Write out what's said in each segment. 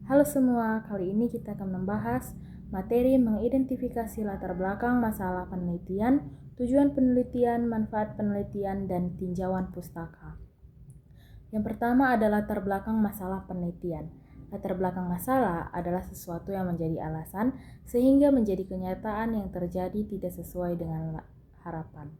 Halo semua, kali ini kita akan membahas materi mengidentifikasi latar belakang masalah penelitian, tujuan penelitian, manfaat penelitian, dan tinjauan pustaka. Yang pertama adalah latar belakang masalah penelitian. Latar belakang masalah adalah sesuatu yang menjadi alasan sehingga menjadi kenyataan yang terjadi tidak sesuai dengan harapan.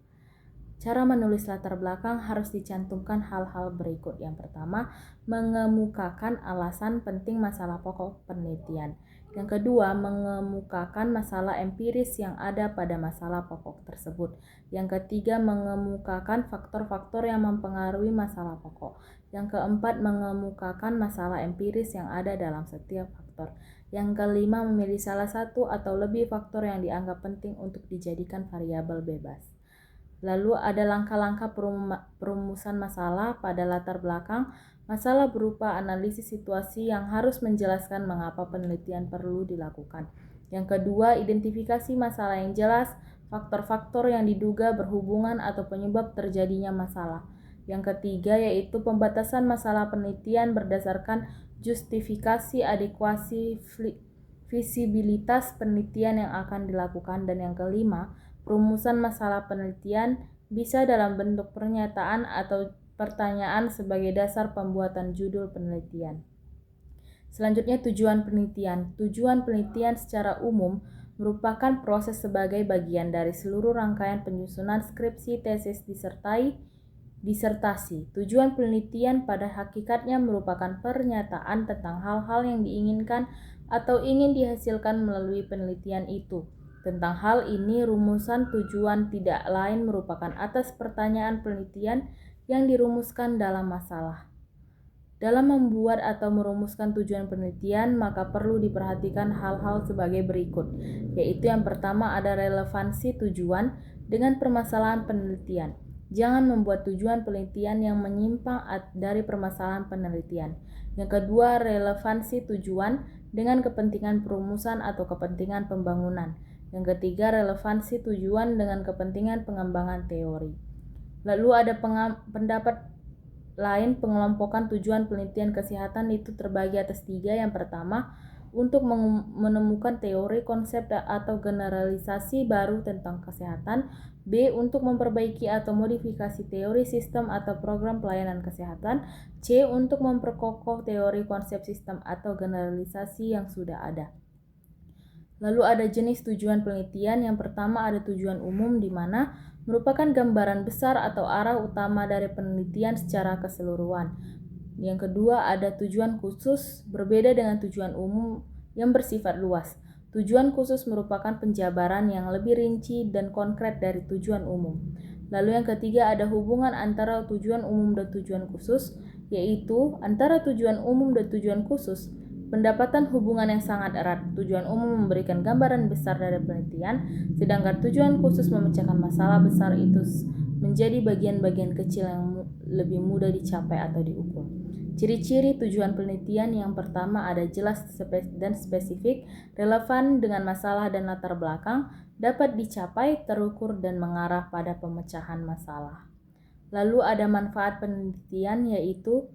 Cara menulis latar belakang harus dicantumkan hal-hal berikut. Yang pertama, mengemukakan alasan penting masalah pokok penelitian. Yang kedua, mengemukakan masalah empiris yang ada pada masalah pokok tersebut. Yang ketiga, mengemukakan faktor-faktor yang mempengaruhi masalah pokok. Yang keempat, mengemukakan masalah empiris yang ada dalam setiap faktor. Yang kelima, memilih salah satu atau lebih faktor yang dianggap penting untuk dijadikan variabel bebas. Lalu ada langkah-langkah perumusan masalah pada latar belakang. Masalah berupa analisis situasi yang harus menjelaskan mengapa penelitian perlu dilakukan. Yang kedua, identifikasi masalah yang jelas, faktor-faktor yang diduga berhubungan atau penyebab terjadinya masalah. Yang ketiga yaitu pembatasan masalah penelitian berdasarkan justifikasi, adekuasi, visibilitas penelitian yang akan dilakukan. Dan yang kelima, perumusan masalah penelitian bisa dalam bentuk pernyataan atau pertanyaan sebagai dasar pembuatan judul penelitian. Selanjutnya, tujuan penelitian. Tujuan penelitian secara umum merupakan proses sebagai bagian dari seluruh rangkaian penyusunan skripsi, tesis, disertasi. Tujuan penelitian pada hakikatnya merupakan pernyataan tentang hal-hal yang diinginkan atau ingin dihasilkan melalui penelitian itu. Tentang hal ini, rumusan tujuan tidak lain merupakan atas pertanyaan penelitian yang dirumuskan dalam masalah. Dalam membuat atau merumuskan tujuan penelitian, maka perlu diperhatikan hal-hal sebagai berikut, yaitu yang pertama ada relevansi tujuan dengan permasalahan penelitian. Jangan membuat tujuan penelitian yang menyimpang dari permasalahan penelitian. Yang kedua, relevansi tujuan dengan kepentingan perumusan atau kepentingan pembangunan. Yang ketiga, relevansi tujuan dengan kepentingan pengembangan teori. Lalu ada pendapat lain. Pengelompokan tujuan penelitian kesehatan itu terbagi atas 3. Yang pertama, untuk menemukan teori, konsep, atau generalisasi baru tentang kesehatan. B. Untuk memperbaiki atau modifikasi teori, sistem, atau program pelayanan kesehatan. C. Untuk memperkokoh teori, konsep, sistem, atau generalisasi yang sudah ada. Lalu ada jenis tujuan penelitian. Yang pertama ada tujuan umum, di mana merupakan gambaran besar atau arah utama dari penelitian secara keseluruhan. Yang kedua ada tujuan khusus, berbeda dengan tujuan umum yang bersifat luas. Tujuan khusus merupakan penjabaran yang lebih rinci dan konkret dari tujuan umum. Lalu yang ketiga ada hubungan antara tujuan umum dan tujuan khusus, yaitu antara tujuan umum dan tujuan khusus pendapatan hubungan yang sangat erat. Tujuan umum memberikan gambaran besar dari penelitian, sedangkan tujuan khusus memecahkan masalah besar itu menjadi bagian-bagian kecil yang lebih mudah dicapai atau diukur. Ciri-ciri tujuan penelitian yang pertama ada jelas dan spesifik, relevan dengan masalah dan latar belakang, dapat dicapai, terukur, dan mengarah pada pemecahan masalah. Lalu ada manfaat penelitian, yaitu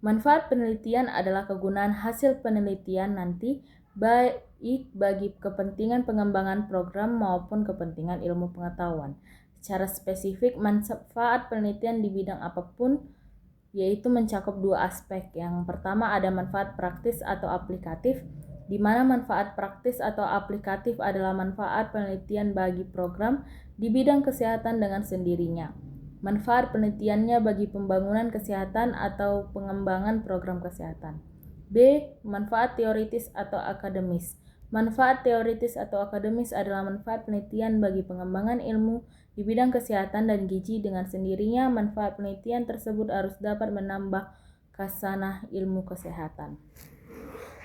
manfaat penelitian adalah kegunaan hasil penelitian nanti baik bagi kepentingan pengembangan program maupun kepentingan ilmu pengetahuan. Secara spesifik, manfaat penelitian di bidang apapun yaitu mencakup 2 aspek. Yang pertama ada manfaat praktis atau aplikatif, di mana manfaat praktis atau aplikatif adalah manfaat penelitian bagi program di bidang kesehatan dengan sendirinya. Manfaat penelitiannya bagi pembangunan kesehatan atau pengembangan program kesehatan. B. Manfaat teoritis atau akademis. Manfaat teoritis atau akademis adalah manfaat penelitian bagi pengembangan ilmu di bidang kesehatan dan gizi. Dengan sendirinya, manfaat penelitian tersebut harus dapat menambah khasanah ilmu kesehatan.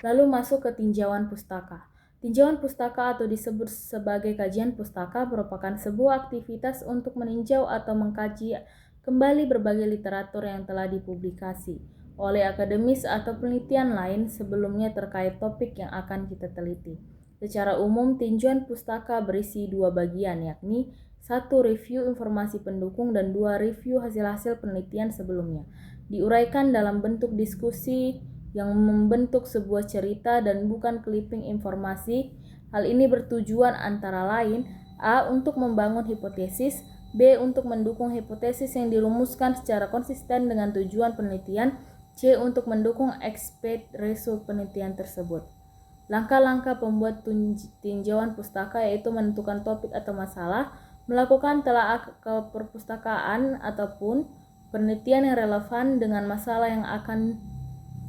Lalu masuk ke tinjauan pustaka. Tinjauan pustaka atau disebut sebagai kajian pustaka merupakan sebuah aktivitas untuk meninjau atau mengkaji kembali berbagai literatur yang telah dipublikasi oleh akademis atau penelitian lain sebelumnya terkait topik yang akan kita teliti. Secara umum, tinjauan pustaka berisi 2 bagian, yakni 1. Review informasi pendukung dan 2. Review hasil-hasil penelitian sebelumnya. Diuraikan dalam bentuk diskusi yang membentuk sebuah cerita dan bukan clipping informasi. Hal ini bertujuan antara lain A. Untuk membangun hipotesis, B. Untuk mendukung hipotesis yang dirumuskan secara konsisten dengan tujuan penelitian, C. Untuk mendukung expected result penelitian tersebut. Langkah-langkah pembuat tinjauan pustaka yaitu menentukan topik atau masalah, melakukan telaah ke perpustakaan ataupun penelitian yang relevan dengan masalah yang akan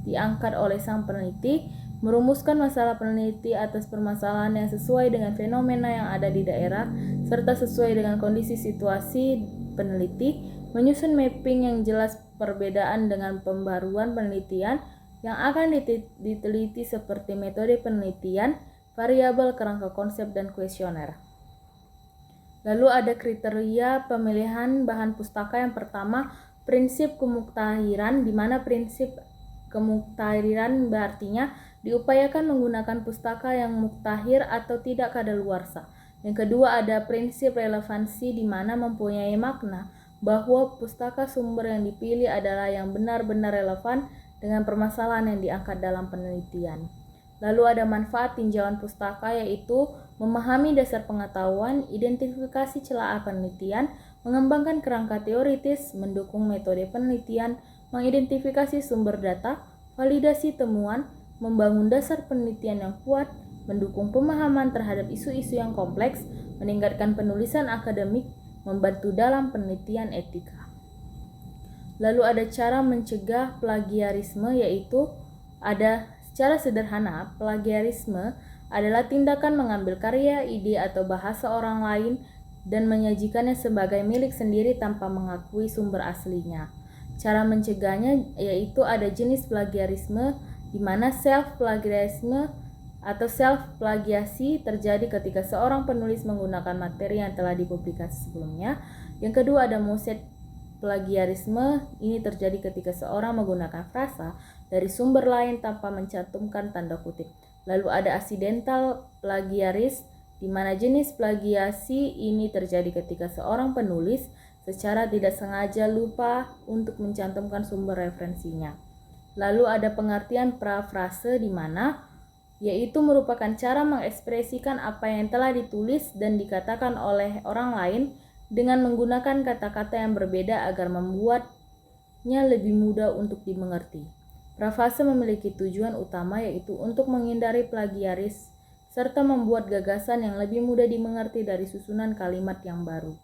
diangkat oleh sang peneliti, merumuskan masalah peneliti atas permasalahan yang sesuai dengan fenomena yang ada di daerah serta sesuai dengan kondisi situasi peneliti, menyusun mapping yang jelas perbedaan dengan pembaruan penelitian yang akan diteliti seperti metode penelitian, variabel, kerangka konsep, dan kuesioner. Lalu ada kriteria pemilihan bahan pustaka. Yang pertama, prinsip kemuktahiran, di mana prinsip kemuktahiran berartinya diupayakan menggunakan pustaka yang muktahir atau tidak kadaluarsa. Yang kedua ada prinsip relevansi, di mana mempunyai makna bahwa pustaka sumber yang dipilih adalah yang benar-benar relevan dengan permasalahan yang diangkat dalam penelitian. Lalu ada manfaat tinjauan pustaka, yaitu memahami dasar pengetahuan, identifikasi celah penelitian, mengembangkan kerangka teoritis, mendukung metode penelitian, mengidentifikasi sumber data, validasi temuan, membangun dasar penelitian yang kuat, mendukung pemahaman terhadap isu-isu yang kompleks, meningkatkan penulisan akademik, membantu dalam penelitian etika. Lalu ada cara mencegah plagiarisme, yaitu ada secara sederhana, plagiarisme adalah tindakan mengambil karya, ide, atau bahasa orang lain dan menyajikannya sebagai milik sendiri tanpa mengakui sumber aslinya. Cara mencegahnya yaitu ada jenis plagiarisme, di mana self-plagiarisme atau self-plagiasi terjadi ketika seorang penulis menggunakan materi yang telah dipublikasi sebelumnya. Yang kedua ada moset plagiarisme, ini terjadi ketika seorang menggunakan frasa dari sumber lain tanpa mencantumkan tanda kutip. Lalu ada accidental plagiaris, di mana jenis plagiasi ini terjadi ketika seorang penulis secara tidak sengaja lupa untuk mencantumkan sumber referensinya. Lalu ada pengertian parafrase, di mana yaitu merupakan cara mengekspresikan apa yang telah ditulis dan dikatakan oleh orang lain dengan menggunakan kata-kata yang berbeda agar membuatnya lebih mudah untuk dimengerti. Parafrase memiliki tujuan utama yaitu untuk menghindari plagiaris serta membuat gagasan yang lebih mudah dimengerti dari susunan kalimat yang baru.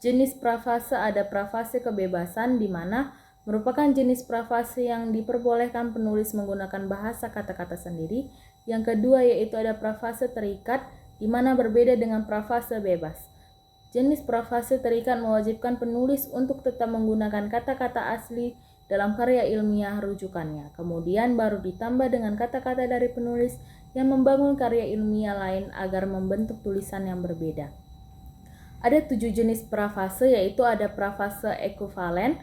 Jenis parafrase ada parafrase kebebasan, di mana merupakan jenis parafrase yang diperbolehkan penulis menggunakan bahasa kata-kata sendiri. Yang kedua yaitu ada parafrase terikat, di mana berbeda dengan parafrase bebas. Jenis parafrase terikat mewajibkan penulis untuk tetap menggunakan kata-kata asli dalam karya ilmiah rujukannya, kemudian baru ditambah dengan kata-kata dari penulis yang membangun karya ilmiah lain agar membentuk tulisan yang berbeda. Ada 7 jenis parafrase, yaitu ada parafrase ekuvalen,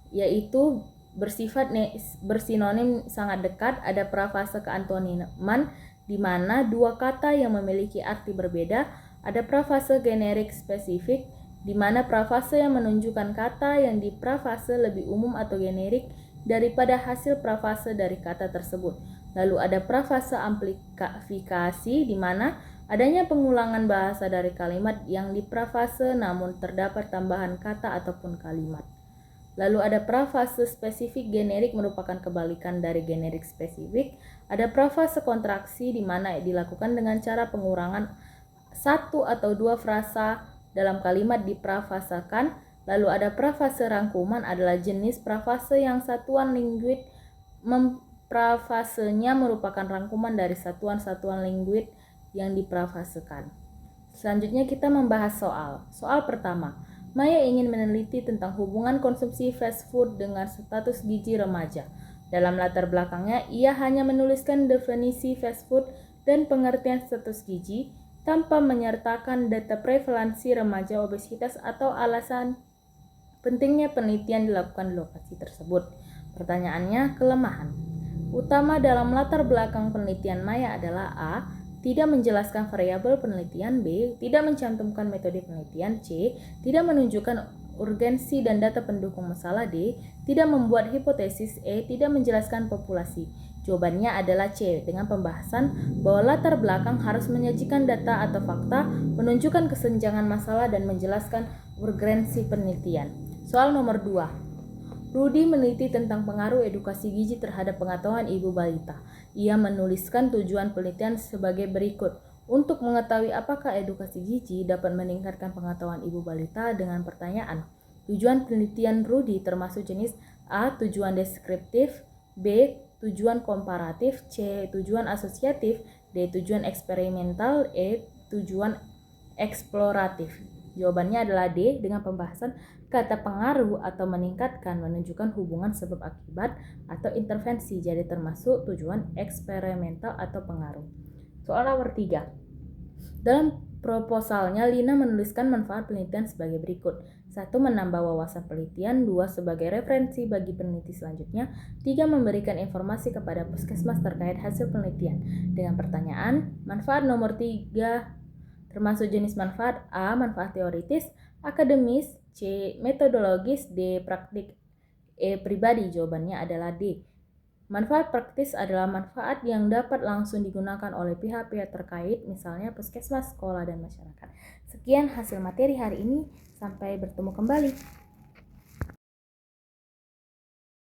yaitu bersifat bersinonim sangat dekat. Ada parafrase keantoniman, di mana dua kata yang memiliki arti berbeda. Ada parafrase generik spesifik, di mana parafrase yang menunjukkan kata yang diparafrase lebih umum atau generik daripada hasil parafrase dari kata tersebut. Lalu ada parafrase amplifikasi, di mana adanya pengulangan bahasa dari kalimat yang diparafrase namun terdapat tambahan kata ataupun kalimat. Lalu ada parafrase spesifik generik, merupakan kebalikan dari generik spesifik. Ada parafrase kontraksi, di mana dilakukan dengan cara pengurangan satu atau dua frasa dalam kalimat diparafrasekan. Lalu ada parafrase rangkuman, adalah jenis parafrase yang satuan linguit memparafrasenya merupakan rangkuman dari satuan-satuan linguit yang diparafrasekan. Selanjutnya kita membahas soal pertama. Maya ingin meneliti tentang hubungan konsumsi fast food dengan status gizi remaja. Dalam latar belakangnya, ia hanya menuliskan definisi fast food dan pengertian status gizi tanpa menyertakan data prevalensi remaja obesitas atau alasan pentingnya penelitian dilakukan di lokasi tersebut. Pertanyaannya, kelemahan utama dalam latar belakang penelitian Maya adalah A. Tidak menjelaskan variabel penelitian, B. Tidak mencantumkan metode penelitian, C. Tidak menunjukkan urgensi dan data pendukung masalah, D. Tidak membuat hipotesis, E. Tidak menjelaskan populasi. Jawabannya adalah C, dengan pembahasan bahwa latar belakang harus menyajikan data atau fakta, menunjukkan kesenjangan masalah, dan menjelaskan urgensi penelitian. Soal nomor 2. Rudy meneliti tentang pengaruh edukasi gizi terhadap pengetahuan ibu balita. Ia menuliskan tujuan penelitian sebagai berikut. Untuk mengetahui apakah edukasi gizi dapat meningkatkan pengetahuan ibu balita dengan pertanyaan. Tujuan penelitian Rudy termasuk jenis A. Tujuan deskriptif, B. Tujuan komparatif, C. Tujuan asosiatif, D. Tujuan eksperimental, E. Tujuan eksploratif. Jawabannya adalah D, dengan pembahasan kata pengaruh atau meningkatkan menunjukkan hubungan sebab akibat atau intervensi, jadi termasuk tujuan eksperimental atau pengaruh. Soal nomor 3. Dalam proposalnya, Lina menuliskan manfaat penelitian sebagai berikut. 1. Menambah wawasan penelitian. 2. Sebagai referensi bagi peneliti selanjutnya. 3. Memberikan informasi kepada puskesmas terkait hasil penelitian. Dengan pertanyaan, manfaat nomor 3 termasuk jenis manfaat: A. Manfaat teoritis, akademis, C. Metodologis, D. Praktik, E. Pribadi. Jawabannya adalah D. Manfaat praktis adalah manfaat yang dapat langsung digunakan oleh pihak-pihak terkait, misalnya puskesmas, sekolah, dan masyarakat. Sekian hasil materi hari ini. Sampai bertemu kembali.